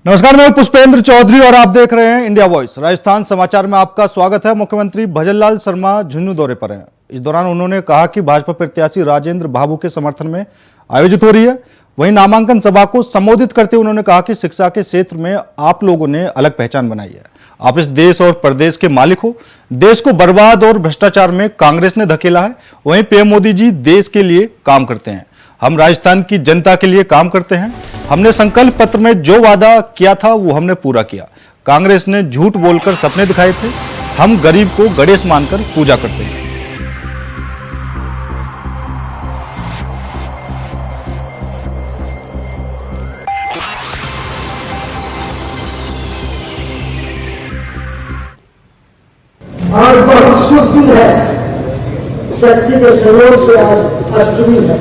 नमस्कार, मैं पुष्पेंद्र चौधरी और आप देख रहे हैं इंडिया वॉइस। राजस्थान समाचार में आपका स्वागत है। मुख्यमंत्री भजनलाल शर्मा झुंझुनू दौरे पर हैं। इस दौरान उन्होंने कहा कि भाजपा प्रत्याशी राजेंद्र बाबू के समर्थन में आयोजित हो रही है। वहीं नामांकन सभा को संबोधित करते हुए उन्होंने कहा कि शिक्षा के क्षेत्र में आप लोगों ने अलग पहचान बनाई है। आप इस देश और प्रदेश के मालिक हो। देश को बर्बाद और भ्रष्टाचार में कांग्रेस ने धकेला है। वहीं पीएम मोदी जी देश के लिए काम करते हैं। हम राजस्थान की जनता के लिए काम करते हैं। हमने संकल्प पत्र में जो वादा किया था वो हमने पूरा किया। कांग्रेस ने झूठ बोलकर सपने दिखाए थे। हम गरीब को गणेश मानकर पूजा करते हैं। आज बहुत शुभ दिन है। शक्ति के सहयोग से आज अष्टमी है।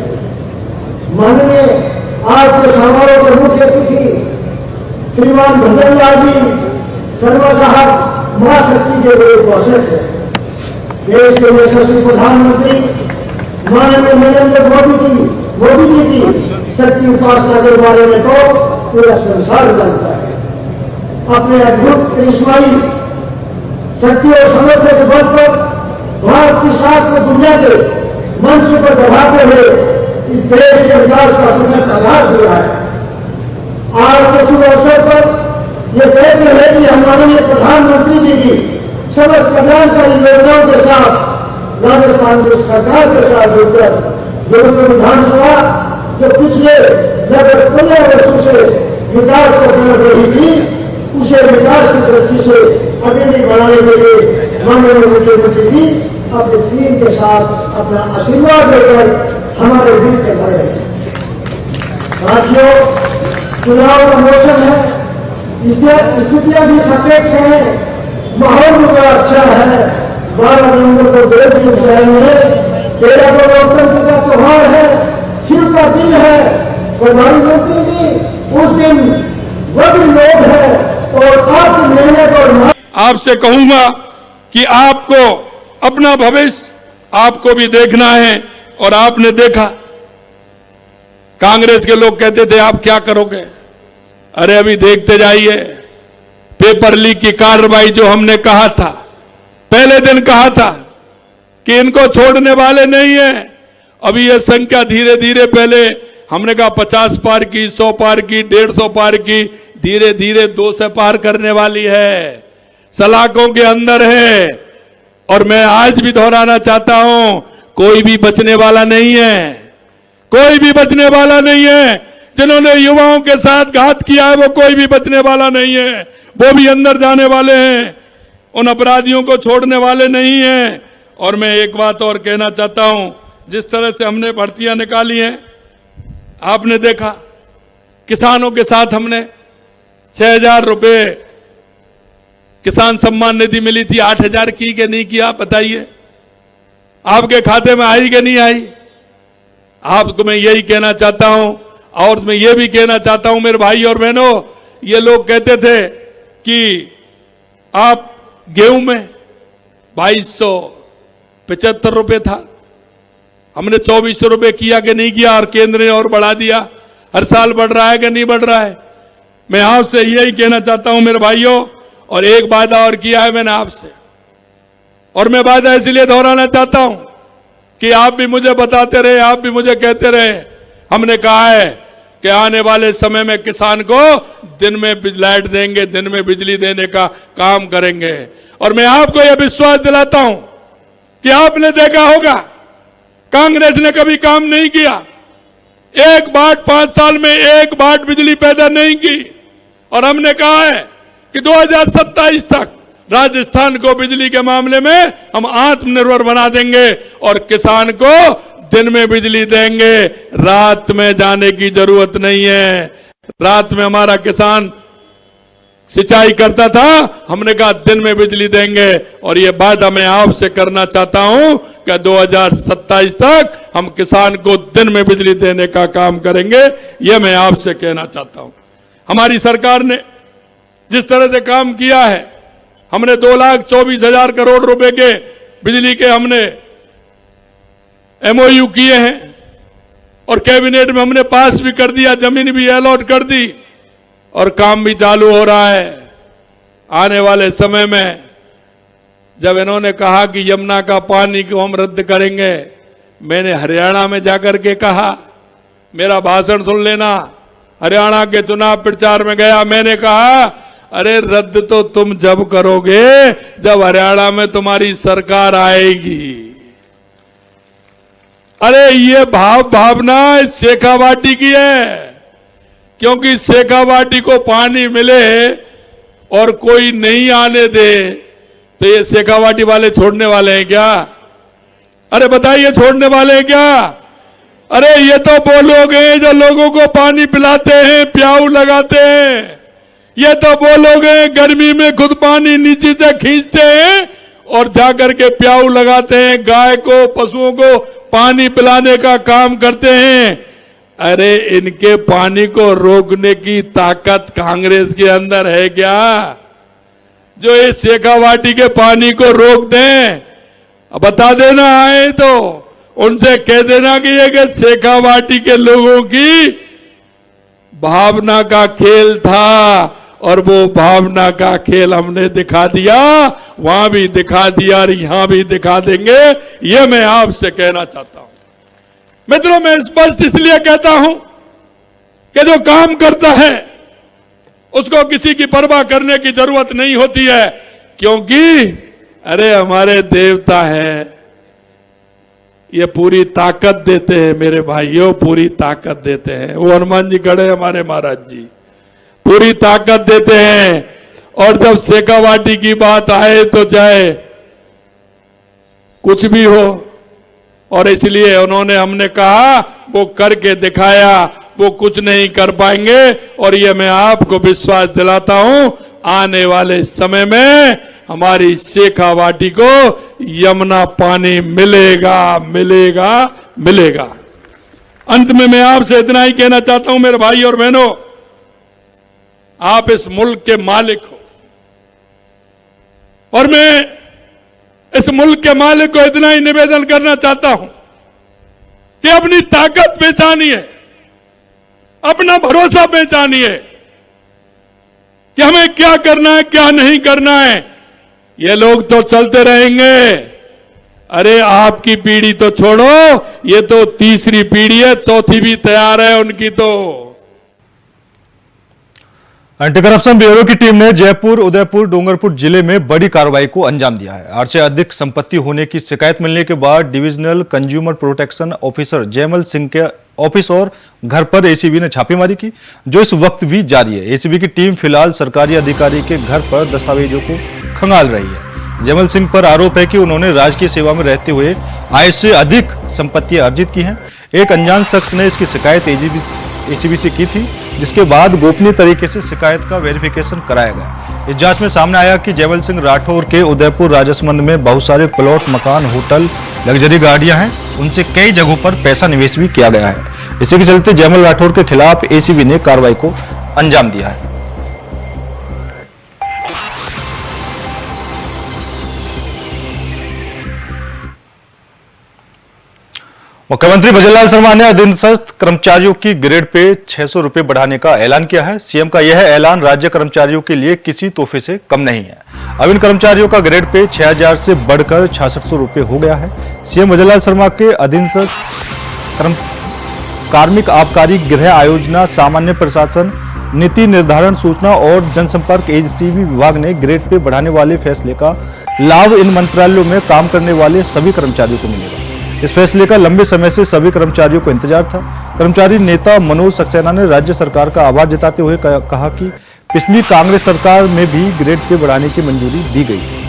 माननीय आज के समारोह के मुख्य अतिथि श्रीमान भजनलाल जी शर्मा साहब महाशक्ति के बड़े उपासक है। देश के यशस्वी प्रधानमंत्री माननीय नरेंद्र मोदी जी की शक्ति उपासना के बारे में तो पूरा संसार जानता है। अपने अद्भुत करिश्माई शक्ति और सामर्थ्य के बल पर भारत की साख को दुनिया के मंच पर बढ़ाते हुए इस देश के विकास का सशक्त आधार दिया है। आज के शुभ अवसर पर यह कहते हैं कि हम माननीय प्रधानमंत्री जी की समस्त कल्याणकारी योजनाओं के साथ राजस्थान की सरकार के साथ जुड़कर जोधपुर विधानसभा जो पिछले लगभग 15 वर्षों से विकास का तड़प रही थी, उसे विकास की दृष्टि से अग्रणी बनाने के लिए माननीय मुख्यमंत्री जी अपनी टीम के साथ अपना आशीर्वाद देकर हमारे बीच में खड़े हैं। साथियों, चुनाव का मौसम है, स्थितियां भी सापेक्ष है, माहौल भी बड़ा अच्छा है। 12 नवंबर को देश में जाएंगे। 13 को लोकतंत्र का त्योहार है, शिव का दिन है। प्रधानमंत्री जी उस दिन वह दिन लोग है और आपकी मेहनत और आपसे कहूंगा कि आपको अपना भविष्य आपको भी देखना है और आपने देखा। कांग्रेस के लोग कहते थे आप क्या करोगे। अरे अभी देखते जाइए। पेपर लीक की कार्रवाई जो हमने कहा था, पहले दिन कहा था कि इनको छोड़ने वाले नहीं है। अभी यह संख्या धीरे धीरे, पहले हमने कहा 50 पार की, 100 पार की, 150 पार की, धीरे धीरे 200 पार करने वाली है। सलाखों के अंदर है। और मैं आज भी दोहराना चाहता हूं, कोई भी बचने वाला नहीं है। कोई भी बचने वाला नहीं है। जिन्होंने युवाओं के साथ घात किया है वो कोई भी बचने वाला नहीं है। वो भी अंदर जाने वाले हैं। उन अपराधियों को छोड़ने वाले नहीं हैं। और मैं एक बात और कहना चाहता हूं, जिस तरह से हमने भर्तियां निकाली हैं, आपने देखा किसानों के साथ हमने 6,000 रुपए किसान सम्मान निधि मिली थी, 8,000 की कि नहीं की, आप बताइए। आपके खाते में आई कि नहीं आई। आपको मैं यही कहना चाहता हूं। और मैं ये भी कहना चाहता हूं मेरे भाई और बहनों, ये लोग कहते थे कि आप गेहूं में 2275 रुपए था, हमने 2400 रुपए किया कि नहीं किया, और केंद्र ने और बढ़ा दिया। हर साल बढ़ रहा है कि नहीं बढ़ रहा है। मैं आपसे यही कहना चाहता हूं मेरे भाइयों। और एक वादा और किया है मैंने आपसे, और मैं वादा इसलिए दोहराना चाहता हूं कि आप भी मुझे बताते रहे, आप भी मुझे कहते रहे। हमने कहा है कि आने वाले समय में किसान को दिन में लाइट देंगे, दिन में बिजली देने का काम करेंगे। और मैं आपको यह विश्वास दिलाता हूं कि आपने देखा होगा कांग्रेस ने कभी काम नहीं किया। एक बाट 5 साल में एक बाट बिजली पैदा नहीं की। और हमने कहा है कि 2027 तक राजस्थान को बिजली के मामले में हम आत्मनिर्भर बना देंगे और किसान को दिन में बिजली देंगे, रात में जाने की जरूरत नहीं है। रात में हमारा किसान सिंचाई करता था, हमने कहा दिन में बिजली देंगे। और ये वादा मैं आपसे करना चाहता हूं कि 2027 तक हम किसान को दिन में बिजली देने का काम करेंगे। यह मैं आपसे कहना चाहता हूं। हमारी सरकार ने जिस तरह से काम किया है, हमने 2,24,000 करोड़ रुपए के बिजली के हमने MOU किए हैं और कैबिनेट में हमने पास भी कर दिया, जमीन भी अलॉट कर दी। और काम भी चालू हो रहा है। आने वाले समय में जब इन्होंने कहा कि यमुना का पानी को हम रद्द करेंगे, मैंने हरियाणा में जाकर के कहा, मेरा भाषण सुन लेना, हरियाणा के चुनाव प्रचार में गया, मैंने कहा अरे रद्द तो तुम जब करोगे जब हरियाणा में तुम्हारी सरकार आएगी। अरे ये भावना शेखावाटी की है, क्योंकि शेखावाटी को पानी मिले और कोई नहीं आने दे तो ये शेखावाटी वाले छोड़ने वाले हैं क्या? अरे बताइए, छोड़ने वाले हैं क्या? अरे ये तो वो लोग हैं जो लोगों को पानी पिलाते हैं, प्याऊ लगाते हैं। ये तो वो लोग हैं गर्मी में खुद पानी नीचे से खींचते हैं और जाकर के प्याऊ लगाते हैं, गाय को, पशुओं को पानी पिलाने का काम करते हैं। अरे इनके पानी को रोकने की ताकत कांग्रेस के अंदर है क्या, जो इस शेखावाटी के पानी को रोक दें? बता देना, आए तो उनसे कह देना कि ये शेखावाटी के लोगों की भावना का खेल था और वो भावना का खेल हमने दिखा दिया, वहां भी दिखा दिया और यहां भी दिखा देंगे। ये मैं आपसे कहना चाहता हूं मित्रों। मैं स्पष्ट इसलिए कहता हूं कि जो काम करता है उसको किसी की परवाह करने की जरूरत नहीं होती है, क्योंकि अरे हमारे देवता है, ये पूरी ताकत देते हैं मेरे भाइयों, पूरी ताकत देते हैं। वो हनुमान जी खड़े हमारे महाराज जी, पूरी ताकत देते हैं। और जब शेखावाटी की बात आए तो चाहे कुछ भी हो, और इसलिए उन्होंने, हमने कहा वो करके दिखाया, वो कुछ नहीं कर पाएंगे। और ये मैं आपको विश्वास दिलाता हूं, आने वाले समय में हमारी शेखावाटी को यमुना पानी मिलेगा, मिलेगा, मिलेगा। अंत में मैं आपसे इतना ही कहना चाहता हूं मेरे भाई और बहनों, आप इस मुल्क के मालिक हो और मैं इस मुल्क के मालिक को इतना ही निवेदन करना चाहता हूं कि अपनी ताकत पहचानिए, अपना भरोसा पहचानिए कि हमें क्या करना है, क्या नहीं करना है। ये लोग तो चलते रहेंगे, अरे आपकी पीढ़ी तो छोड़ो, ये तो तीसरी पीढ़ी है, चौथी भी तैयार है उनकी। तो एंटी करप्शन ब्यूरो की टीम ने जयपुर, उदयपुर, डूंगरपुर जिले में बड़ी कार्रवाई को अंजाम दिया है। 8 से अधिक संपत्ति होने की शिकायत मिलने के बाद divisional consumer protection officer Jaimal Singh के ऑफिस और घर पर एसीबी ने छापेमारी की, जो इस वक्त भी जारी है। एसीबी की टीम फिलहाल सरकारी अधिकारी के घर पर दस्तावेजों को खंगाल रही है। जयमल सिंह पर आरोप है कि उन्होंने राजकीय सेवा में रहते हुए आय से अधिक संपत्तियां अर्जित की हैं। एक अनजान शख्स ने इसकी शिकायत एसीबी से की थी, जिसके बाद गोपनीय तरीके से शिकायत का वेरिफिकेशन कराया गया। इस जांच में सामने आया कि जयमल सिंह राठौर के उदयपुर राजसमंद में बहुत सारे प्लॉट, मकान, होटल, लग्जरी गाड़ियां हैं, उनसे कई जगहों पर पैसा निवेश भी किया गया है। इसी के चलते जयमल राठौर के खिलाफ एसीबी ने कार्रवाई को अंजाम दिया है। मुख्यमंत्री भजनलाल शर्मा ने अधीनस्थ कर्मचारियों की ग्रेड पे 600 रुपए बढ़ाने का ऐलान किया है। सीएम का यह ऐलान राज्य कर्मचारियों के लिए किसी तोहफे से कम नहीं है। अब इन कर्मचारियों का ग्रेड पे 6000 से बढ़कर 6600 रुपए हो गया है। सीएम भजनलाल शर्मा के अधीनस्थ कार्मिक, आबकारी, गृह आयोजना, सामान्य प्रशासन, नीति निर्धारण, सूचना और जनसंपर्क एसीबी विभाग ने ग्रेड पे बढ़ाने वाले फैसले का लाभ इन मंत्रालयों में काम करने वाले सभी कर्मचारियों को मिलेगा। इस फैसले का लंबे समय से सभी कर्मचारियों को इंतजार था। कर्मचारी नेता मनोज सक्सेना ने राज्य सरकार का आभार जताते हुए कहा कि पिछली कांग्रेस सरकार में भी ग्रेड पे बढ़ाने की मंजूरी दी गई थी।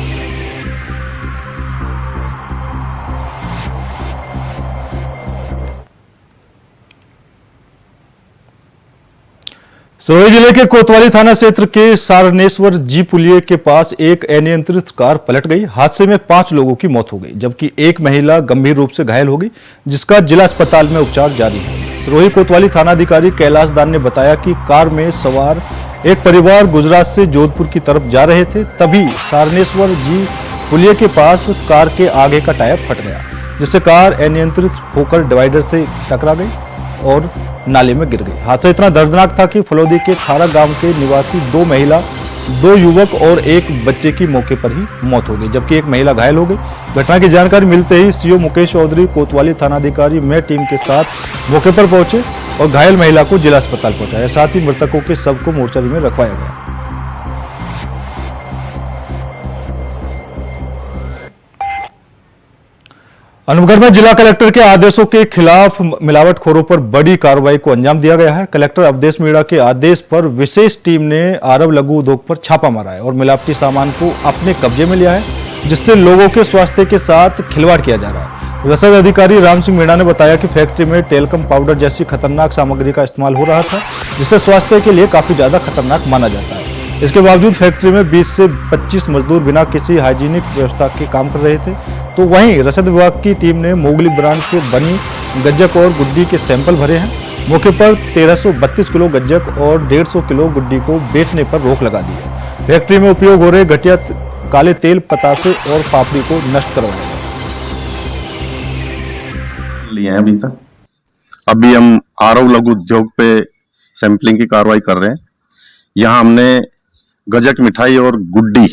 सिरोही जिले के कोतवाली थाना क्षेत्र के सारनेश्वर जी पुलिये के पास एक अनियंत्रित कार पलट गई। हादसे में 5 लोगों की मौत हो गई, जबकि एक महिला गंभीर रूप से घायल हो गई, जिसका जिला अस्पताल में उपचार जारी है। सिरोही कोतवाली थानाधिकारी कैलाश दान ने बताया कि कार में सवार एक परिवार गुजरात से जोधपुर की तरफ जा रहे थे, तभी सारनेश्वर जी पुलिये के पास कार के आगे का टायर फट गया, जिससे कार अनियंत्रित होकर डिवाइडर से टकरा गई और नाले में गिर गई। हादसा इतना दर्दनाक था कि फलौदी के खारा गांव के निवासी 2 महिला, 2 युवक और 1 बच्चे की मौके पर ही मौत हो गई, जबकि 1 महिला घायल हो गई। घटना की जानकारी मिलते ही सीओ मुकेश चौधरी कोतवाली थानाधिकारी में टीम के साथ मौके पर पहुंचे और घायल महिला को जिला अस्पताल पहुंचाया। साथ ही मृतकों के शव को मोर्चरी में रखवाया गया। अनूपगढ़ में जिला कलेक्टर के आदेशों के खिलाफ मिलावटखोरों पर बड़ी कार्रवाई को अंजाम दिया गया है। कलेक्टर अवधेश मीणा के आदेश पर विशेष टीम ने आरव लघु उद्योग पर छापा मारा है और मिलावटी सामान को अपने कब्जे में लिया है, जिससे लोगों के स्वास्थ्य के साथ खिलवाड़ किया जा रहा है। रसद अधिकारी राम सिंह मीणा ने बताया कि फैक्ट्री में टेलकम पाउडर जैसी खतरनाक सामग्री का इस्तेमाल हो रहा था, जिससे स्वास्थ्य के लिए काफी ज्यादा खतरनाक माना जाता है। इसके बावजूद फैक्ट्री में 20 से 25 मजदूर बिना किसी हाइजीनिक व्यवस्था के काम कर रहे थे। तो वहीं रसद विभाग की टीम ने मोगली ब्रांड से बनी गज्जक और गुड्डी के सैंपल भरे हैं। मौके पर 1332 किलो गज्जक और 150 किलो गुड्डी को बेचने पर रोक लगा दी है। फैक्ट्री में उपयोग हो रहे घटिया काले तेल, पतासे और पापड़ी को नष्ट करवाया लिए हैं अभी तक। अभी हम आरव लघु उद्योग पे सैंपलिंग की कार्रवाई कर रहे हैं। यहाँ हमने गजक मिठाई और गुड्डी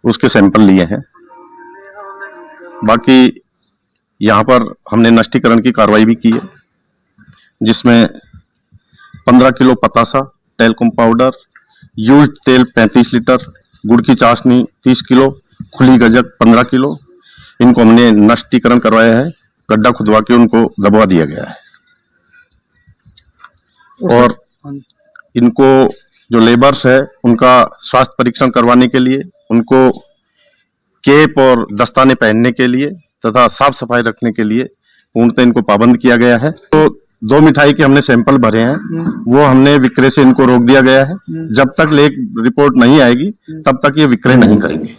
उसके सैंपल लिए हैं। बाकी यहाँ पर हमने नष्टीकरण की कार्रवाई भी की है, जिसमें 15 किलो पतासा, टेलकम पाउडर, यूज तेल 35 लीटर, गुड़ की चाशनी 30 किलो, खुली गजक 15 किलो, इनको हमने नष्टीकरण करवाया है। गड्ढा खुदवा के उनको दबवा दिया गया है और इनको जो लेबर्स है उनका स्वास्थ्य परीक्षण करवाने के लिए, उनको केप और दस्ताने पहनने के लिए तथा साफ सफाई रखने के लिए पूर्णतः इनको पाबंद किया गया है। तो 2 मिठाई के हमने सैंपल भरे हैं, वो हमने विक्रय से इनको रोक दिया गया है। जब तक लेख रिपोर्ट नहीं आएगी तब तक ये विक्रय नहीं करेंगे।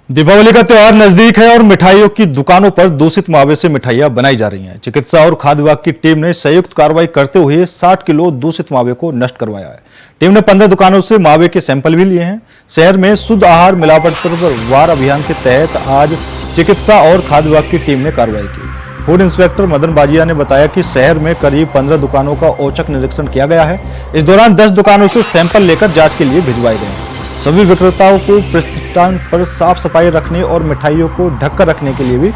दीपावली का त्योहार नजदीक है और मिठाइयों की दुकानों पर दूषित मावे से मिठाइयां बनाई जा रही हैं। चिकित्सा और खाद्य विभाग की टीम ने संयुक्त कार्रवाई करते हुए 60 किलो दूषित मावे को नष्ट करवाया है। टीम ने 15 दुकानों से मावे के सैंपल भी लिए हैं। शहर में शुद्ध आहार मिलावट पर वार अभियान के तहत आज चिकित्सा और खाद्य विभाग की टीम ने कार्रवाई की। फूड इंस्पेक्टर मदन बाजिया ने बताया कि शहर में करीब 15 दुकानों का औचक निरीक्षण किया गया है। इस दौरान 10 दुकानों से सैंपल लेकर जांच के लिए भिजवाए गए हैं। सभी विक्रेताओं को प्रतिष्ठान पर साफ सफाई रखने और मिठाइयों को ढककर रखने के लिए भी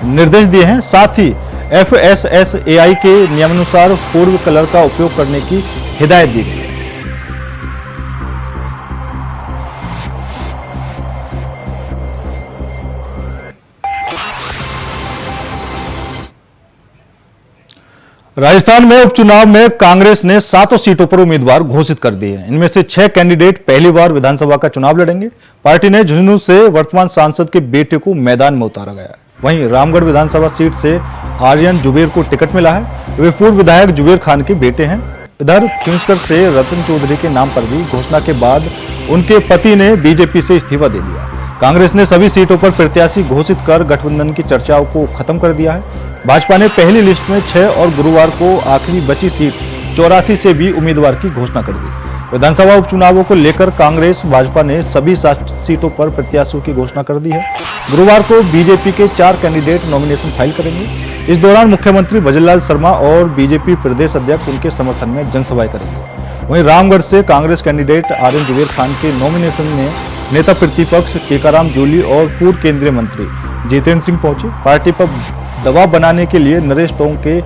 निर्देश दिए हैं। साथ ही FSSAI के नियमानुसार पूर्व कलर का उपयोग करने की हिदायत दी गई है। राजस्थान में उपचुनाव में कांग्रेस ने 7 सीटों पर उम्मीदवार घोषित कर दिए हैं। इनमें से 6 कैंडिडेट पहली बार विधानसभा का चुनाव लड़ेंगे। पार्टी ने झुंझुनू से वर्तमान सांसद के बेटे को मैदान में उतारा गया है। वहीं रामगढ़ विधानसभा सीट से आर्यन जुबेर को टिकट मिला है। वे पूर्व विधायक जुबेर खान के बेटे हैं। इधर खिंवसर से रतन चौधरी के नाम पर भी घोषणा के बाद उनके पति ने बीजेपी से इस्तीफा दे दिया। कांग्रेस ने सभी सीटों पर प्रत्याशी घोषित कर गठबंधन की चर्चाओं को खत्म कर दिया है। भाजपा ने पहली लिस्ट में 6 और गुरुवार को आखिरी बची सीट 84 से भी उम्मीदवार की घोषणा कर दी। विधानसभा उपचुनावों को लेकर कांग्रेस भाजपा ने सभी 7 सीटों पर प्रत्याशियों की घोषणा कर दी है। गुरुवार को बीजेपी के 4 कैंडिडेट नॉमिनेशन फाइल करेंगे। इस दौरान मुख्यमंत्री भजनलाल शर्मा और बीजेपी प्रदेश अध्यक्ष उनके समर्थन में जनसभाएं करेंगे। वहीं रामगढ़ से कांग्रेस कैंडिडेट आर्यन जुबेर खान के नॉमिनेशन में नेता प्रतिपक्ष टीकाराम जूली और पूर्व केंद्रीय मंत्री जितेंद्र सिंह पहुंचे। पार्टी पर दबाव बनाने के लिए नरेश टोंके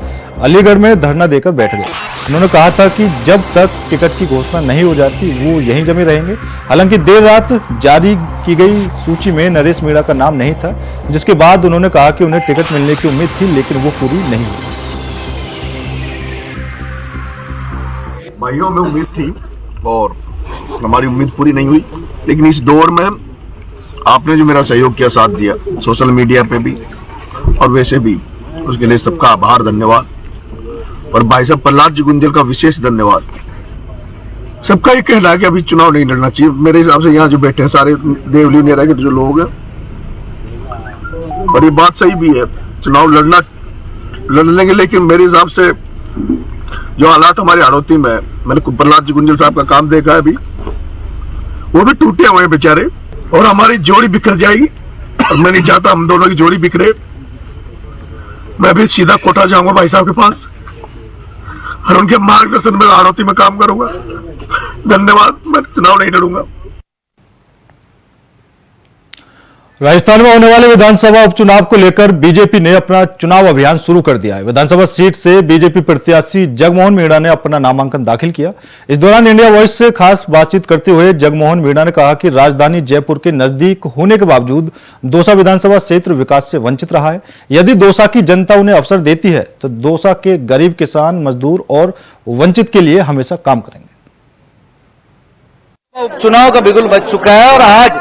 अलीगढ़ में धरना देकर बैठ गए। उन्होंने कहा था कि जब तक टिकट की घोषणा नहीं हो जाती वो यहीं जमे रहेंगे। हालांकि देर रात जारी की गई सूची में नरेश मीणा का नाम नहीं था, जिसके बाद उन्होंने कहा कि उन्हें टिकट मिलने की उम्मीद थी, लेकिन वो पूरी नहीं हुई। भाइयों में उम्मीद थी और हमारी उम्मीद पूरी नहीं हुई, लेकिन इस दौर में आपने जो मेरा सहयोग किया, साथ दिया, सोशल मीडिया पे भी और वैसे भी, उसके लिए सबका आभार, धन्यवाद। और भाई साहब प्रहलाद जी गुंजल का विशेष धन्यवाद। सबका ये कहना है कि अभी चुनाव नहीं लड़ना चाहिए। मेरे हिसाब से यहाँ जो बैठे हैं सारे देवली नेरा के जो लोग हैं, और ये बात सही भी है, चुनाव लड़ लेंगे, लेकिन मेरे हिसाब से जो हालात हमारे हाड़ौती में, मैंने प्रहलाद जी गुंजल साहब का काम देखा है अभी, वो भी टूटे हुए हैं बेचारे, और हमारी जोड़ी बिखर जाएगी। और मैं नहीं चाहता हम दोनों की जोड़ी बिखरे। मैं भी सीधा कोटा जाऊंगा भाई साहब के पास और उनके मार्गदर्शन में आड़ोती में काम करूंगा। धन्यवाद। मैं चुनाव नहीं लड़ूंगा। राजस्थान में होने वाले विधानसभा उपचुनाव को लेकर बीजेपी ने अपना चुनाव अभियान शुरू कर दिया है। विधानसभा सीट से बीजेपी प्रत्याशी जगमोहन मीणा ने अपना नामांकन दाखिल किया। इस दौरान इंडिया वॉइस से खास बातचीत करते हुए जगमोहन मीणा ने कहा कि राजधानी जयपुर के नजदीक होने के बावजूद दौसा विधानसभा क्षेत्र विकास से वंचित रहा है। यदि दौसा की जनता उन्हें अवसर देती है तो दौसा के गरीब किसान, मजदूर और वंचित के लिए हमेशा काम करेंगे। उपचुनाव का बिगुल बज चुका है और आज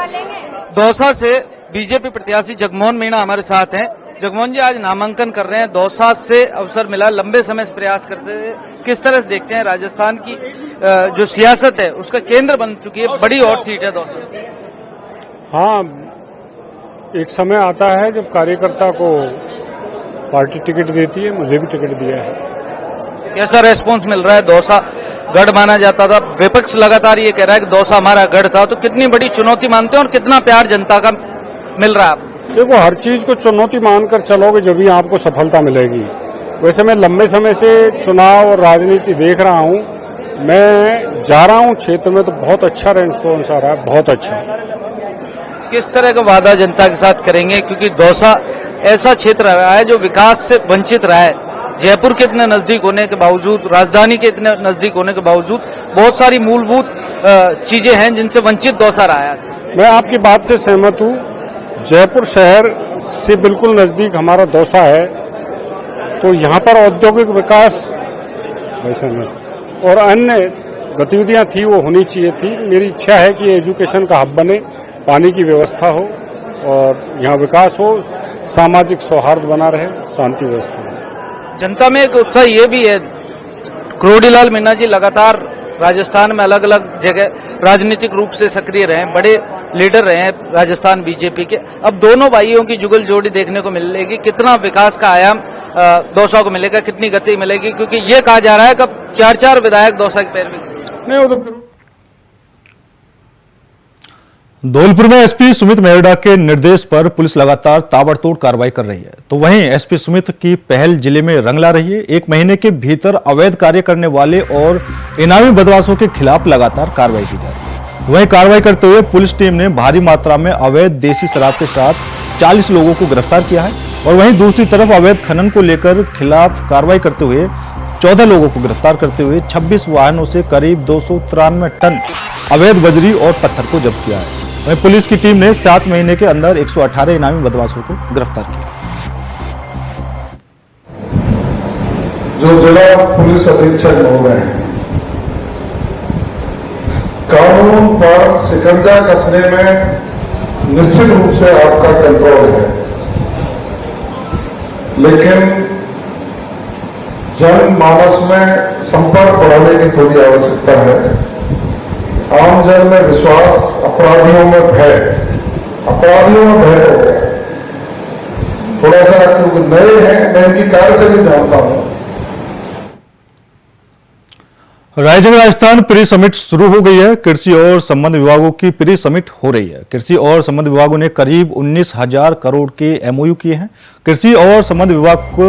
दौसा से बीजेपी प्रत्याशी जगमोहन मीणा हमारे साथ हैं। जगमोहन जी, आज नामांकन कर रहे हैं, दौसा से अवसर मिला, लंबे समय से प्रयास करते थे, किस तरह से देखते हैं राजस्थान की जो सियासत है उसका केंद्र बन चुकी है, बड़ी और सीट है दौसा? हाँ, एक समय आता है जब कार्यकर्ता को पार्टी टिकट देती है, मुझे भी टिकट दिया है। कैसा रेस्पॉन्स मिल रहा है? दौसा गढ़ माना जाता था, विपक्ष लगातार ये कह रहा है कि दौसा हमारा गढ़ था, तो कितनी बड़ी चुनौती मानते हैं और कितना प्यार जनता का मिल रहा है? देखो, हर चीज को चुनौती मानकर चलोगे जब ही आपको सफलता मिलेगी। वैसे मैं लंबे समय से चुनाव और राजनीति देख रहा हूँ, मैं जा रहा हूँ क्षेत्र में तो बहुत अच्छा रेस्पॉन्स आ रहा है, बहुत अच्छा। किस तरह का वादा जनता के साथ करेंगे, क्योंकि दौसा ऐसा क्षेत्र रहा है जो विकास से वंचित रहा है। जयपुर के इतने नजदीक होने के बावजूद, राजधानी के इतने नजदीक होने के बावजूद बहुत सारी मूलभूत चीजें हैं जिनसे वंचित दौसा रहा है। मैं आपकी बात से सहमत हूँ। जयपुर शहर से बिल्कुल नजदीक हमारा दौसा है, तो यहाँ पर औद्योगिक विकास वैसे और अन्य गतिविधियां थी वो होनी चाहिए थी। मेरी इच्छा है कि एजुकेशन का हब बने, पानी की व्यवस्था हो और यहाँ विकास हो, सामाजिक सौहार्द बना रहे, शांति व्यवस्था हो। जनता में एक उत्साह ये भी है, क्रोडीलाल मीणा जी लगातार राजस्थान में अलग अलग जगह राजनीतिक रूप से सक्रिय रहे, बड़े लीडर रहे हैं राजस्थान बीजेपी के। अब दोनों भाइयों की जुगल जोड़ी देखने को मिलेगी, कितना विकास का आयाम दौसा को मिलेगा, कितनी गति मिलेगी, क्योंकि ये कहा जा रहा है कि अब 4-4 विधायक दौसा की पैरवी नहीं वो तो धौलपुर में एसपी सुमित मेहरा के निर्देश पर पुलिस लगातार ताबड़तोड़ कार्रवाई कर रही है, तो वहीं एसपी सुमित की पहल जिले में रंग ला रही है। 1 महीने के भीतर अवैध कार्य करने वाले और इनामी बदमाशों के खिलाफ लगातार कार्रवाई की जा रही है। वहीं कार्रवाई करते हुए पुलिस टीम ने भारी मात्रा में अवैध देसी शराब के साथ 40 लोगों को गिरफ्तार किया है और वहीं दूसरी तरफ अवैध खनन को लेकर खिलाफ कार्रवाई करते हुए 14 लोगों को गिरफ्तार करते हुए 26 वाहनों से करीब 293 टन अवैध बजरी और पत्थर को जब्त किया है। वहीं पुलिस की टीम ने 7 महीने के अंदर 118 इनामी बदमाशों को गिरफ्तार किया। जो जिला पुलिस अधीक्षक लोग हैं, कानून पर शिकंजा कसने में निश्चित रूप से आपका कंट्रोल है, लेकिन जनमानस में संपर्क बढ़ाने की थोड़ी आवश्यकता है। आम जन में विश्वास, अपराधियों में भय हो गया। थोड़ा सा क्योंकि नए हैं, मैं इनकी कार्य से भी जानता हूं। राज्य में राजस्थान प्री समिट शुरू हो गई है। कृषि और संबंध विभागों की प्री समिट हो रही है। कृषि और संबंध विभागों ने करीब 19,000 करोड़ के एमओयू किए हैं। कृषि और संबंध विभाग को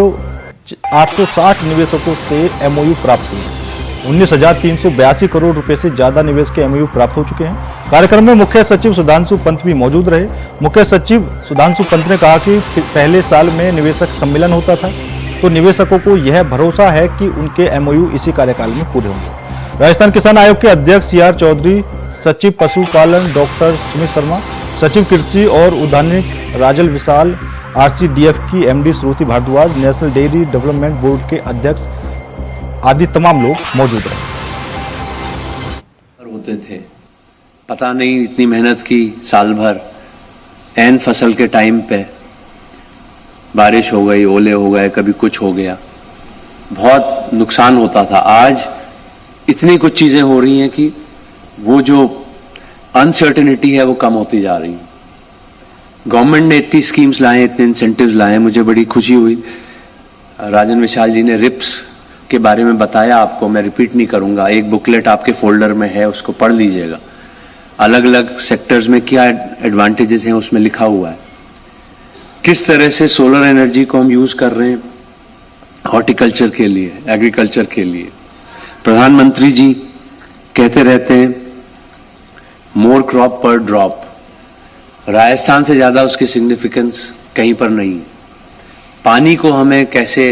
860 निवेशकों से एमओयू प्राप्त हुए हैं। 19,382 करोड़ रुपए से ज्यादा निवेश के एमओयू प्राप्त हो चुके हैं। कार्यक्रम में मुख्य सचिव सुधांशु पंत भी मौजूद रहे। मुख्य सचिव सुधांशु पंत ने कहा कि पहले साल में निवेशक सम्मेलन होता था, तो निवेशकों को यह भरोसा है कि उनके एमओयू इसी कार्यकाल में पूरे होंगे। राजस्थान किसान आयोग के अध्यक्ष CR चौधरी, सचिव पशुपालन डॉक्टर सुमित शर्मा, सचिव कृषि और उद्यानिक राजल विशाल, RCDF की MD Shruti Bhardwaj, National Dairy Development Board के अध्यक्ष आदि तमाम लोग मौजूद रहे। होते थे, पता नहीं इतनी मेहनत की साल भर, एन फसल के टाइम पे बारिश हो गई, ओले हो गए, कभी कुछ हो गया, बहुत नुकसान होता था। आज इतनी कुछ चीजें हो रही हैं कि वो जो अनसर्टेनिटी है वो कम होती जा रही है। गवर्नमेंट ने इतनी स्कीम्स लाए, इतने इंसेंटिव्स लाए, मुझे बड़ी खुशी हुई। राजन विशाल जी ने रिप्स के बारे में बताया आपको, मैं रिपीट नहीं करूंगा। एक बुकलेट आपके फोल्डर में है, उसको पढ़ लीजिएगा। अलग अलग सेक्टर्स में क्या एडवांटेजेस हैं उसमें लिखा हुआ है। किस तरह से सोलर एनर्जी को हम यूज कर रहे हैं हॉर्टिकल्चर के लिए, एग्रीकल्चर के लिए। प्रधानमंत्री जी कहते रहते हैं मोर क्रॉप पर ड्रॉप। राजस्थान से ज्यादा उसकी सिग्निफिकेंस कहीं पर नहीं है। पानी को हमें कैसे।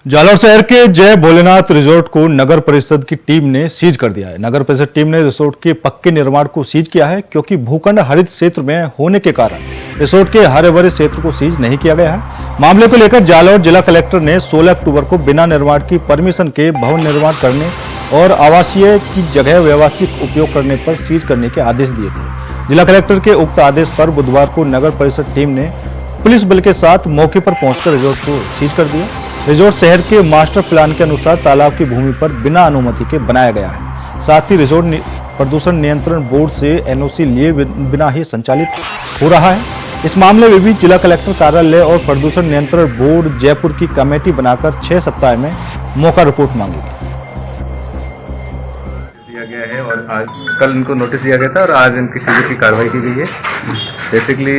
जालौर शहर के जय भोलेनाथ रिजोर्ट को नगर परिषद की टीम ने सीज कर दिया है। नगर परिषद टीम ने रिजोर्ट के पक्के निर्माण को सीज किया है क्योंकि भूखंड हरित क्षेत्र में होने के कारण रिजोर्ट के हरे भरे क्षेत्र को सीज नहीं किया गया है। मामले को लेकर जालौर जिला कलेक्टर ने 16 अक्टूबर को बिना निर्माण की परमिशन के भवन निर्माण करने और आवासीय की जगह व्यावसायिक उपयोग करने पर सीज करने के आदेश दिए थे। जिला कलेक्टर के उक्त आदेश पर बुधवार को नगर परिषद टीम ने पुलिस बल के साथ मौके पर पहुंचकर रिजोर्ट को सीज कर दिया। रिजोर्ट शहर के मास्टर प्लान के अनुसार तालाब की भूमि पर बिना अनुमति के बनाया गया है। साथ ही रिजोर्ट प्रदूषण नियंत्रण बोर्ड से एनओसी लिए बिना ही संचालित हो रहा है। इस मामले में भी जिला कलेक्टर कार्यालय और प्रदूषण नियंत्रण बोर्ड जयपुर की कमेटी बनाकर 6 सप्ताह में मौका रिपोर्ट मांगेगी। दिया गया है और आज कल इनको नोटिस दिया गया था और आज इनकी सीधी की कार्रवाई की गई है। बेसिकली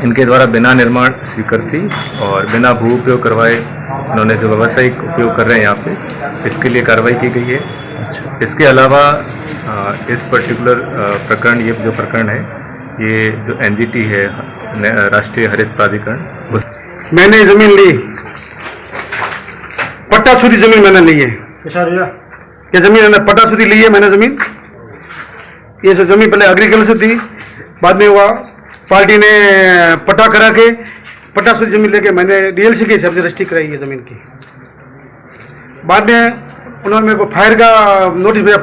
इनके द्वारा बिना निर्माण स्वीकृति और बिना भू उपयोग करवाए इन्होंने जो व्यावसायिक उपयोग कर रहे हैं यहाँ पे, इसके लिए कार्रवाई की गई है। इसके अलावा इस पर्टिकुलर प्रकरण, ये जो प्रकरण है, ये जो एनजीटी है, राष्ट्रीय हरित प्राधिकरण, उस मैंने जमीन ली, पट्टा छुरी जमीन मैंने ली है। ये जमीन मैंने पट्टा छुरी ली है, मैंने जमीन, ये जो जमीन पहले एग्रीकल्चर थी, बाद में हुआ पार्टी ने पट्टा करा के पट्टा छुरी जमीन लेके मैंने डीएलसी के हिसाब से रजिस्ट्री कराई है जमीन की। बाद में उन्होंने मेरे को फायर का नोटिस भेजा,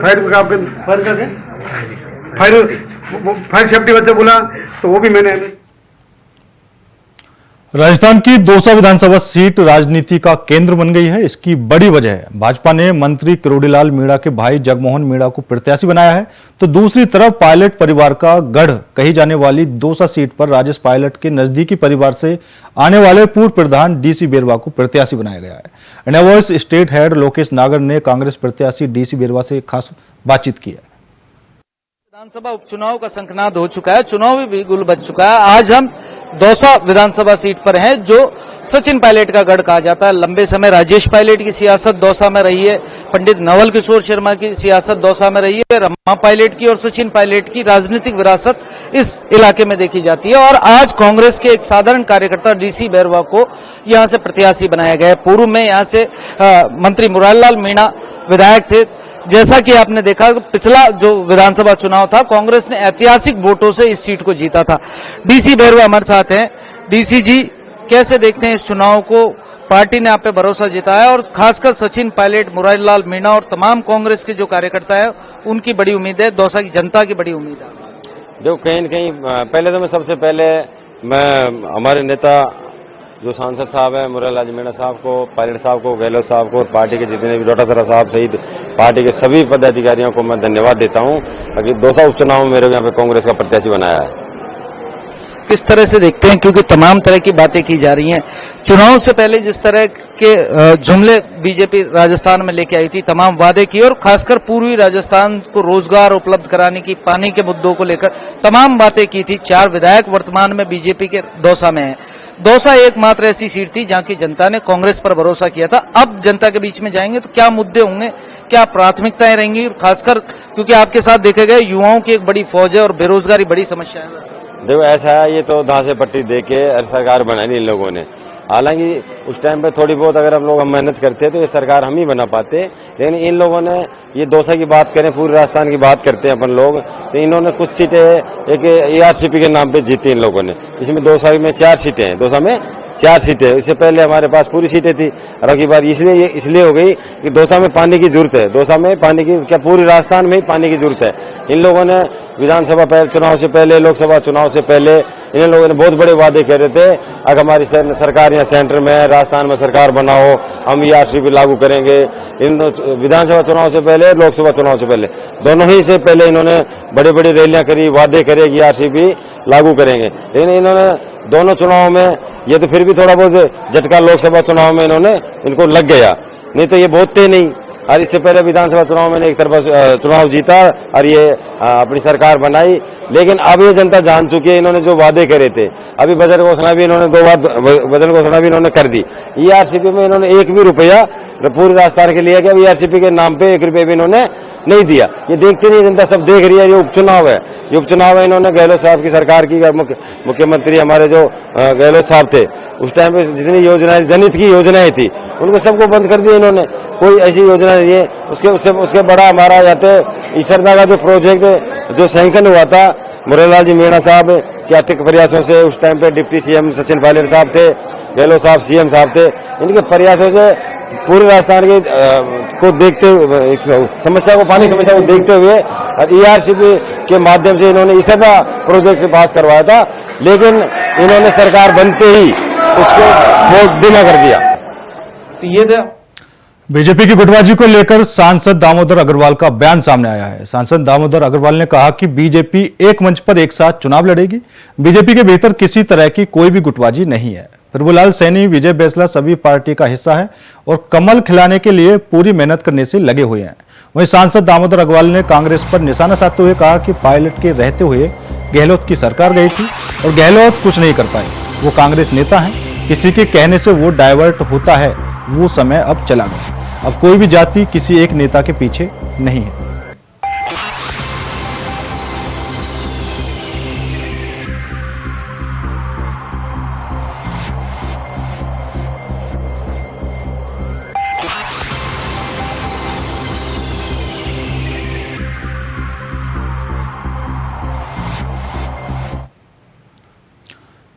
फायर सेफ्टी बच्चा बोला, तो वो भी मैंने। राजस्थान की दौसा विधानसभा सीट राजनीति का केंद्र बन गई है। इसकी बड़ी वजह है भाजपा ने मंत्री किरोड़ीलाल मीणा के भाई जगमोहन मीणा को प्रत्याशी बनाया है, तो दूसरी तरफ पायलट परिवार का गढ़ कही जाने वाली दौसा सीट पर राजेश पायलट के नजदीकी परिवार से आने वाले पूर्व प्रधान डीसी बेरवा को प्रत्याशी बनाया गया है। India voice state head Lokesh नागर ने कांग्रेस प्रत्याशी डीसी बेरवा से खास बातचीत की है। विधानसभा उपचुनाव का शंखनाद हो चुका है, चुनाव भी गुल बच चुका है। आज हम दौसा विधानसभा सीट पर हैं, जो सचिन पायलट का गढ़ कहा जाता है। लंबे समय राजेश पायलट की सियासत दौसा में रही है, पंडित नवल किशोर शर्मा की सियासत दौसा में रही है, रमा पायलट की और सचिन पायलट की राजनीतिक विरासत इस इलाके में देखी जाती है। और आज कांग्रेस के एक साधारण कार्यकर्ता डीसी बेरवा को यहां से प्रत्याशी बनाया गया है। पूर्व में यहां से मंत्री मुरारलाल मीणा विधायक थे। जैसा कि आपने देखा, पिछला जो विधानसभा चुनाव था, कांग्रेस ने ऐतिहासिक वोटों से इस सीट को जीता था। डीसी बेरवा हमारे साथ हैं। डीसी जी, कैसे देखते हैं इस चुनाव को? पार्टी ने आप पे भरोसा जताया और खासकर सचिन पायलट, मुरारलाल मीणा और तमाम कांग्रेस के जो कार्यकर्ता है, उनकी बड़ी उम्मीद है, दौसा की जनता की बड़ी उम्मीद है। जो कहीं न कहीं पहले तो मैं सबसे पहले हमारे नेता जो सांसद साहब हैं, मुरारलाल मीणा साहब को, पायलट साहब को, गहलोत साहब को और पार्टी के जितने भी डोटासरा साहब सहित पार्टी के सभी पदाधिकारियों को मैं धन्यवाद देता हूं कि दौसा उपचुनाव में मेरे यहाँ पे कांग्रेस का प्रत्याशी बनाया है। किस तरह से देखते हैं, क्योंकि तमाम तरह की बातें की जा रही हैं। चुनाव से पहले जिस तरह के जुमले बीजेपी राजस्थान में लेके आई थी, तमाम वादे किए और खासकर पूर्वी राजस्थान को रोजगार उपलब्ध कराने की, पानी के मुद्दों को लेकर तमाम बातें की थी। 4 विधायक वर्तमान में बीजेपी के दौसा में हैं। दौसा एकमात्र ऐसी सीट थी जहां की जनता ने कांग्रेस पर भरोसा किया था। अब जनता के बीच में जाएंगे तो क्या मुद्दे होंगे, क्या प्राथमिकताएं रहेंगी? खासकर क्योंकि आपके साथ देखे गए युवाओं की एक बड़ी फौज है और बेरोजगारी बड़ी समस्या है। देखो ऐसा है, ये तो धांसे पट्टी दे के सरकार बनाई नहीं इन लोगों ने। हालांकि उस टाइम पे थोड़ी बहुत अगर हम लोग मेहनत करते तो ये सरकार हम ही बना पाते, लेकिन इन लोगों ने ये दौसा की बात करें, पूरे राजस्थान की बात करते हैं अपन लोग, तो इन्होंने कुछ सीटें एक ARCP के नाम पे जीती इन लोगों ने। इसमें दौसा में 4 सीटें हैं, दौसा में 4 सीटें। इससे पहले हमारे पास पूरी सीटें थी और की बात इसलिए हो गई कि दौसा में पानी की जरूरत है। दौसा में पानी की क्या, पूरी राजस्थान में ही पानी की जरूरत है। इन लोगों ने विधानसभा चुनाव से पहले, लोकसभा चुनाव से पहले इन लोगों ने बहुत बड़े वादे कर रहे थे, अगर हमारी सरकार यहाँ सेंटर में, राजस्थान में सरकार बनाओ, हम ARCP लागू करेंगे। इन विधानसभा चुनाव से पहले, लोकसभा चुनाव से पहले, दोनों ही से पहले इन्होंने बड़ी बड़ी रैलियां करी, वादे करे कि ARCP लागू करेंगे। लेकिन इन्होंने दोनों चुनाव में, ये तो फिर भी थोड़ा बहुत झटका लोकसभा चुनाव में इनको लग गया, नहीं तो ये बोलते नहीं। और इससे पहले विधानसभा चुनाव में एक तरफा चुनाव जीता और ये अपनी सरकार बनाई। लेकिन अब ये जनता जान चुकी है इन्होंने जो वादे करे थे। अभी बजट घोषणा भी इन्होंने 2 बार बजट घोषणा भी इन्होंने कर दी। ईआरसीपी में इन्होंने 1 भी रुपया पूरी राजस्थान के लिए, ईआरसीपी के नाम पे 1 रुपये भी इन्होंने नहीं दिया। ये देखती नहीं जनता, सब देख रही है। ये उपचुनाव है, ये उपचुनाव है। इन्होंने गहलोत साहब की सरकार की, मुख्यमंत्री हमारे जो गहलोत साहब थे उस टाइम पे जितनी योजनाएं, जनहित की योजनाएं थी, उनको सबको बंद कर दिया इन्होंने। कोई ऐसी योजना नहीं है। उसके बड़ा हमारा जाते ईसरदा का जो प्रोजेक्ट जो सैंक्शन हुआ था मुरारलाल जी मीणा साहब के अतिक प्रयासों से, उस टाइम पे डिप्टी सीएम सचिन पायलट साहब थे, गहलोत साहब सीएम साहब थे, इनके प्रयासों से पूरे राजस्थान के को देखते हुए, समस्या को, पानी समस्या को देखते हुए और ईआरसीपी के माध्यम से इन्होंने ईसरदा प्रोजेक्ट पास करवाया था। लेकिन इन्होंने सरकार बनते ही उसको वोट देना कर दिया। तो ये था बीजेपी की गुटबाजी को लेकर सांसद दामोदर अग्रवाल का बयान सामने आया है। सांसद दामोदर अग्रवाल ने कहा कि बीजेपी एक मंच पर एक साथ चुनाव लड़ेगी। बीजेपी के भीतर किसी तरह की कोई भी गुटबाजी नहीं है। प्रभुलाल सैनी, विजय बैसला सभी पार्टी का हिस्सा है और कमल खिलाने के लिए पूरी मेहनत करने से लगे हुए हैं। वहीं सांसद दामोदर अग्रवाल ने कांग्रेस पर निशाना साधते हुए कहा कि पायलट के रहते हुए गहलोत की सरकार गई थी और गहलोत कुछ नहीं कर पाए। वो कांग्रेस नेता है, किसी के कहने से वो डाइवर्ट होता है, वो समय अब चला गया। अब कोई भी जाति किसी एक नेता के पीछे नहीं है।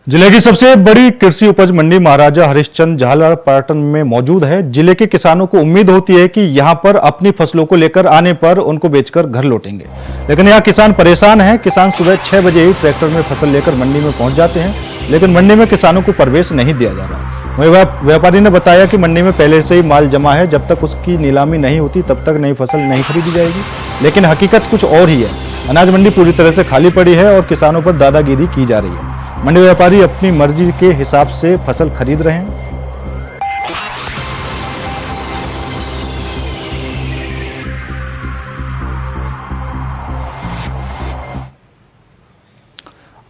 जिले की सबसे बड़ी कृषि उपज मंडी महाराजा हरिश्चंद्र झालावाड़ पर्यटन में मौजूद है। जिले के किसानों को उम्मीद होती है कि यहां पर अपनी फसलों को लेकर आने पर उनको बेचकर घर लौटेंगे, लेकिन यहां किसान परेशान हैं। किसान सुबह 6 बजे ही ट्रैक्टर में फसल लेकर मंडी में पहुंच जाते हैं, लेकिन मंडी में किसानों को प्रवेश नहीं दिया जा रहा। वहीं व्यापारी ने बताया कि मंडी में पहले से ही माल जमा है, जब तक उसकी नीलामी नहीं होती तब तक नई फसल नहीं खरीदी जाएगी। लेकिन हकीकत कुछ और ही है। अनाज मंडी पूरी तरह से खाली पड़ी है और किसानों पर दादागिरी की जा रही है। मंडी व्यापारी अपनी मर्जी के हिसाब से फसल खरीद रहे हैं।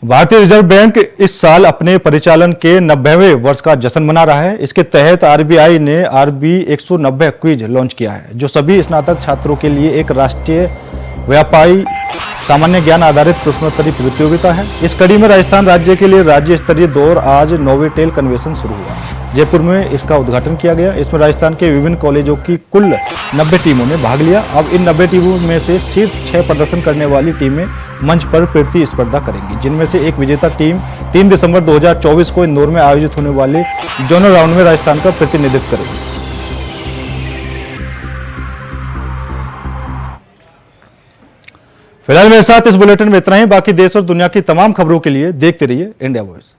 भारतीय रिजर्व बैंक इस साल अपने परिचालन के 90वें वर्ष का जश्न मना रहा है। इसके तहत आरबीआई ने आरबी 190 क्विज लॉन्च किया है, जो सभी स्नातक छात्रों के लिए एक राष्ट्रीय व्यापारी सामान्य ज्ञान आधारित प्रश्नोत्तरी प्रतियोगिता है। इस कड़ी में राजस्थान राज्य के लिए राज्य स्तरीय दौर आज नोवेटेल कन्वेंशन शुरू हुआ। जयपुर में इसका उद्घाटन किया गया। इसमें राजस्थान के विभिन्न कॉलेजों की कुल 90 टीमों ने भाग लिया। अब इन 90 टीमों में से शीर्ष 6 प्रदर्शन करने वाली टीमें मंच पर प्रतिस्पर्धा करेंगी, जिनमें से एक विजेता टीम 3 दिसंबर 2024 को इंदौर में आयोजित होने वाले जोनल राउंड में राजस्थान का प्रतिनिधित्व करेगी। फिलहाल मेरे साथ इस बुलेटिन में इतना ही। बाकी देश और दुनिया की तमाम खबरों के लिए देखते रहिए इंडिया वॉइस।